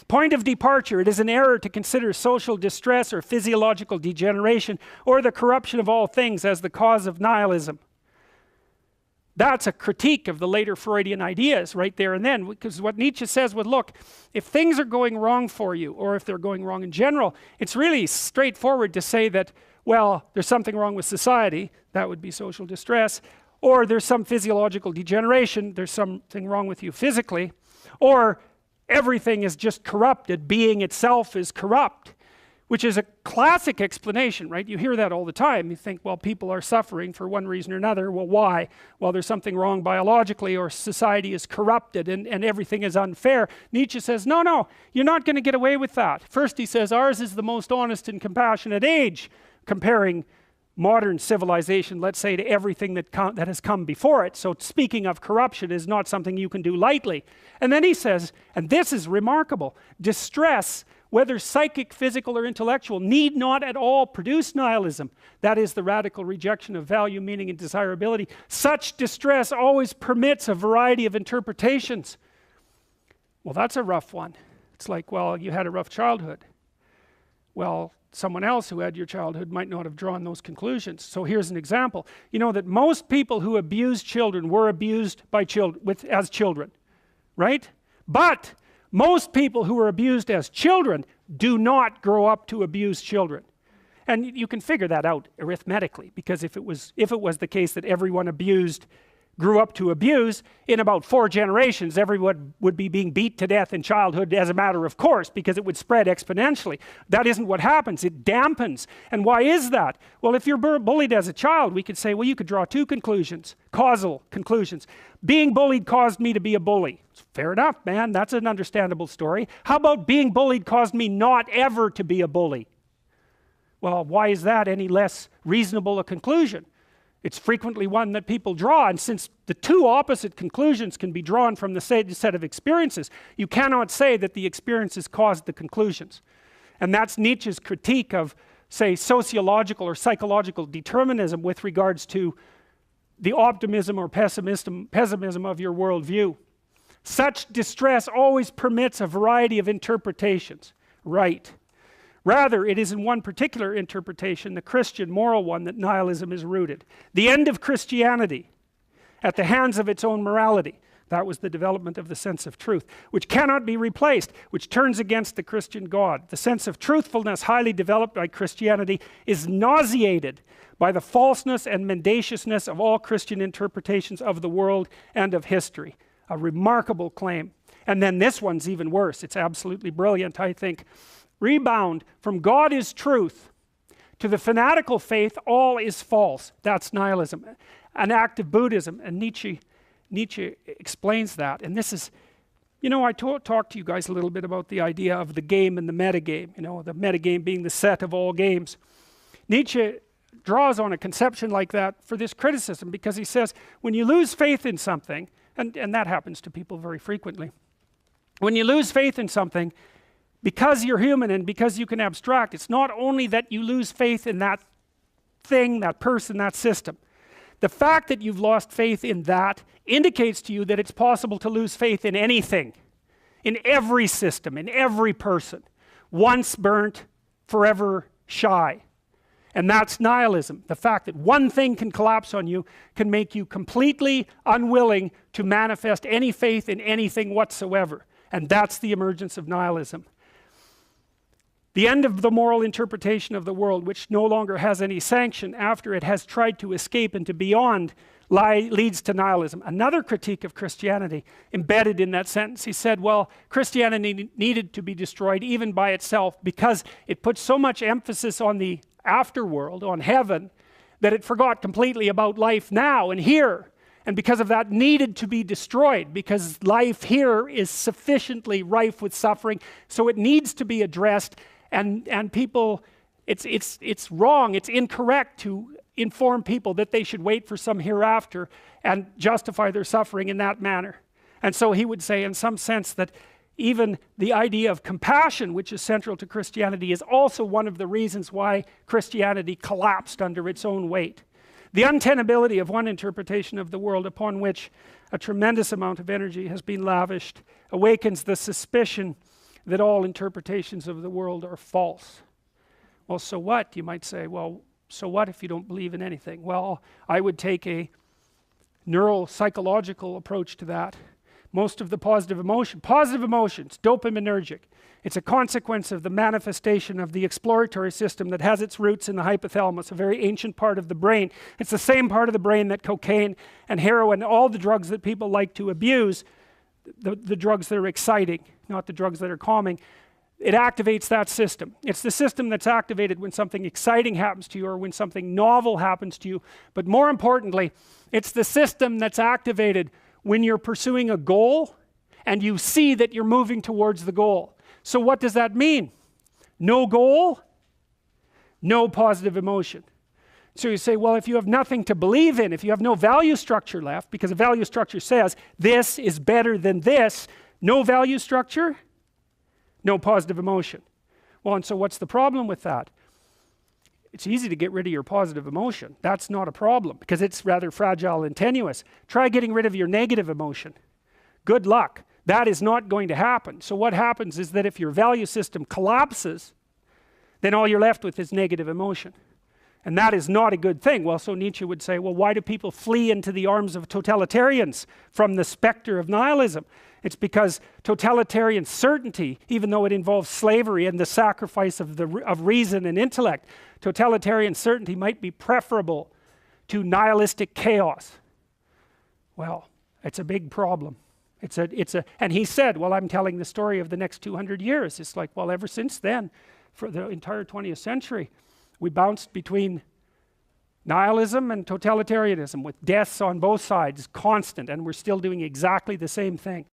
Point of departure: it is an error to consider social distress or physiological degeneration or the corruption of all things as the cause of nihilism. That's a critique of the later Freudian ideas right there and then, because what Nietzsche says was, look, if things are going wrong for you, or if they're going wrong in general, it's really straightforward to say that, well, there's something wrong with society, that would be social distress, or there's some physiological degeneration, there's something wrong with you physically, or everything is just corrupted, being itself is corrupt, which is a classic explanation, right? You hear that all the time. You think, well, people are suffering for one reason or another. Well, why? Well, there's something wrong biologically, or society is corrupted and everything is unfair. Nietzsche says, no, you're not going to get away with that. First he says, ours is the most honest and compassionate age, comparing modern civilization, let's say, to everything that has come before it. So speaking of corruption is not something you can do lightly. And then he says, and this is remarkable, distress, whether psychic, physical, or intellectual, need not at all produce nihilism. That is the radical rejection of value, meaning, and desirability. Such distress always permits a variety of interpretations. Well, that's a rough one. It's like, well, you had a rough childhood. Well, someone else who had your childhood might not have drawn those conclusions. So here's an example. You know that most people who abuse children were abused by as children, right? But most people who were abused as children do not grow up to abuse children. And you can figure that out arithmetically, because if it was the case that everyone abused grew up to abuse, in about 4 generations everyone would be being beat to death in childhood as a matter of course, because it would spread exponentially. That isn't what happens. It dampens. And why is that? Well, if you're bullied as a child, we could say, well, you could draw 2 conclusions, causal conclusions. Being bullied caused me to be a bully. Fair enough, man, that's an understandable story. How about being bullied caused me not ever to be a bully? Well, why is that any less reasonable a conclusion? It's frequently one that people draw, and since the 2 opposite conclusions can be drawn from the same set of experiences, you cannot say that the experiences caused the conclusions. And that's Nietzsche's critique of, say, sociological or psychological determinism with regards to the optimism or pessimism of your worldview. Such distress always permits a variety of interpretations. Right. Rather, it is in one particular interpretation, the Christian moral one, that nihilism is rooted. The end of Christianity, at the hands of its own morality, that was the development of the sense of truth, which cannot be replaced, which turns against the Christian God. The sense of truthfulness, highly developed by Christianity, is nauseated by the falseness and mendaciousness of all Christian interpretations of the world and of history. A remarkable claim. And then this one's even worse. It's absolutely brilliant, I think. Rebound from God is truth to the fanatical faith, all is false. That's nihilism, an act of Buddhism. And Nietzsche explains that. And this is, you know, I talked to you guys a little bit about the idea of the game and the metagame, you know, the metagame being the set of all games. Nietzsche draws on a conception like that for this criticism, because he says when you lose faith in something, and that happens to people very frequently, when you lose faith in something, because you're human and because you can abstract, it's not only that you lose faith in that thing, that person, that system. The fact that you've lost faith in that indicates to you that it's possible to lose faith in anything, in every system, in every person. Once burnt, forever shy. And that's nihilism. The fact that one thing can collapse on you can make you completely unwilling to manifest any faith in anything whatsoever. And that's the emergence of nihilism. The end of the moral interpretation of the world, which no longer has any sanction after it has tried to escape into beyond, leads to nihilism. Another critique of Christianity embedded in that sentence, he said, well, Christianity needed to be destroyed even by itself because it put so much emphasis on the afterworld, on heaven, that it forgot completely about life now and here. And because of that, needed to be destroyed, because life here is sufficiently rife with suffering, so it needs to be addressed. And people, it's wrong, it's incorrect to inform people that they should wait for some hereafter and justify their suffering in that manner. And so he would say in some sense that even the idea of compassion, which is central to Christianity, is also one of the reasons why Christianity collapsed under its own weight. The untenability of one interpretation of the world upon which a tremendous amount of energy has been lavished awakens the suspicion that all interpretations of the world are false. Well, so what? You might say, well, so what if you don't believe in anything? Well, I would take a neuropsychological approach to that. Most of the positive emotions, dopaminergic. It's a consequence of the manifestation of the exploratory system that has its roots in the hypothalamus, a very ancient part of the brain. It's the same part of the brain that cocaine and heroin, all the drugs that people like to abuse, the drugs that are exciting, not the drugs that are calming, it activates that system. It's the system that's activated when something exciting happens to you or when something novel happens to you. But more importantly, it's the system that's activated when you're pursuing a goal and you see that you're moving towards the goal. So what does that mean? No goal, no positive emotion. So you say, well, if you have nothing to believe in, if you have no value structure left, because a value structure says this is better than this, no value structure, no positive emotion. Well, and so what's the problem with that? It's easy to get rid of your positive emotion. That's not a problem because it's rather fragile and tenuous. Try getting rid of your negative emotion. Good luck. That is not going to happen. So what happens is that if your value system collapses, then all you're left with is negative emotion. And that is not a good thing. Well, so Nietzsche would say, well, why do people flee into the arms of totalitarians from the specter of nihilism? It's because totalitarian certainty, even though it involves slavery and the sacrifice of reason and intellect, totalitarian certainty might be preferable to nihilistic chaos. Well, it's a big problem. And he said, well, I'm telling the story of the next 200 years. It's like, well, ever since then, for the entire 20th century, we bounced between nihilism and totalitarianism with deaths on both sides, constant, and we're still doing exactly the same thing.